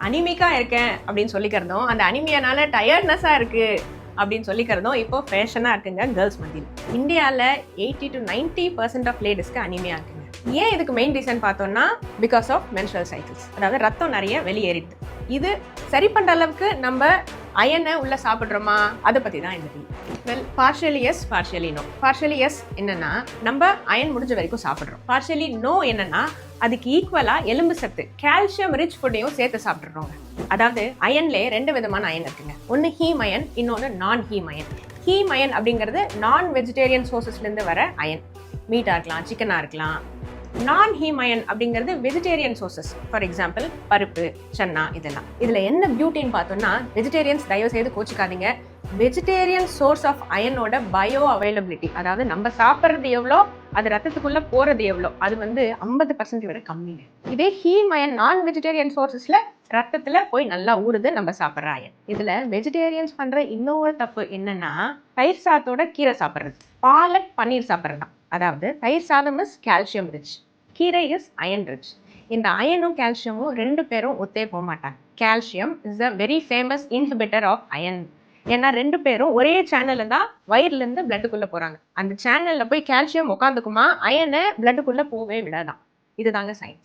அனிமிக்கா இருக்கேன் அப்படின்னு சொல்லிக்கிறதும் அந்த அனிமியானால டயர்ட்னஸாக இருக்கு அப்படின்னு சொல்லிக்கிறதும் இப்போ ஃபேஷனாக இருக்குங்க கேர்ள்ஸ் மத்தியில். இந்தியாவில் 80 to 90% ஆஃப் லேடிஸ்க்கு அனிமியா இருக்குங்க. ஏன் இதுக்கு மெயின் ரீசன் பார்த்தோம்னா பிகாஸ் ஆஃப் மென்ஸ்ட்ரல் சைக்கிள்ஸ், அதாவது ரத்தம் நிறைய வெளியேறிடுது. இது சரி பண்ணுற அளவுக்கு நம்ம அயனை உள்ள சாப்பிட்றோமா அதை பற்றி தான் இந்த video. Well, partially yes, partially no. Partially yes என்னன்னா நம்ம அயன் முடிஞ்ச வரைக்கும் சாப்பிட்றோம். பார்ஷியலி நோ என்னன்னா அதுக்கு ஈக்குவலாக எலும்பு சத்து கால்சியம் ரிச் ஃபுட்டையும் சேர்த்து சாப்பிட்றோங்க. அதாவது அயன்லேயே 2 விதமான அயன் இருக்குங்க. ஒன்று ஹீம் அயன், இன்னொன்று நான் ஹீம் அயன். ஹீம் அயன் அப்படிங்கிறது நான் வெஜிடேரியன் சோர்சஸ்லேருந்து வர அயன். மீட்டாக இருக்கலாம், சிக்கனாக இருக்கலாம். நான் ஹீம் அயன் அப்படிங்கிறது வெஜிடேரியன் சோர்சஸ். ஃபார் எக்ஸாம்பிள் பருப்பு, சன்னா, இதெல்லாம். இதில் என்ன பியூட்டின்னு பார்த்தோம்னா, வெஜிடேரியன்ஸ் தயவு செய்து கோச்சிக்காதீங்க. வெஜிடேரியன் சோர்ஸ் ஆஃப் அயனோட பயோ அவைலபிலிட்டி, அதாவது நம்ம சாப்பிட்றது எவ்வளோ, அது ரத்தத்துக்குள்ளே போகிறது எவ்வளோ, அது 50% விட கம்மிங்க. இதே ஹீம் அயன் நான் வெஜிடேரியன் சோர்சஸில் ரத்தத்தில் போய் நல்லா ஊறுது நம்ம சாப்பிட்ற அயன். இதில் வெஜிடேரியன்ஸ் பண்ணுற இன்னொரு தப்பு என்னன்னா, தயிர் சாதத்தோட கீரை சாப்பிட்றது, பாலக் பன்னீர் சாப்பிட்றது தான். அதாவது தயிர் சாதம் இஸ் கால்சியம் ரிச், கீரை இஸ் அயன் ரிச். இந்த அயனும் கால்சியமும் 2 பேரும் ஒத்தே போக மாட்டாங்க. Calcium is a very famous inhibitor of iron. ஏன்னா 2 பேரும் ஒரே சேனல்ல தான் வயிறுலேருந்து பிளட்டுக்குள்ளே போகிறாங்க. அந்த சேனலில் போய் கால்சியம் உட்காந்துக்குமா, அயனை பிளட்டுக்குள்ளே போகவே விடாதான். இதுதாங்க சயின்ஸ்.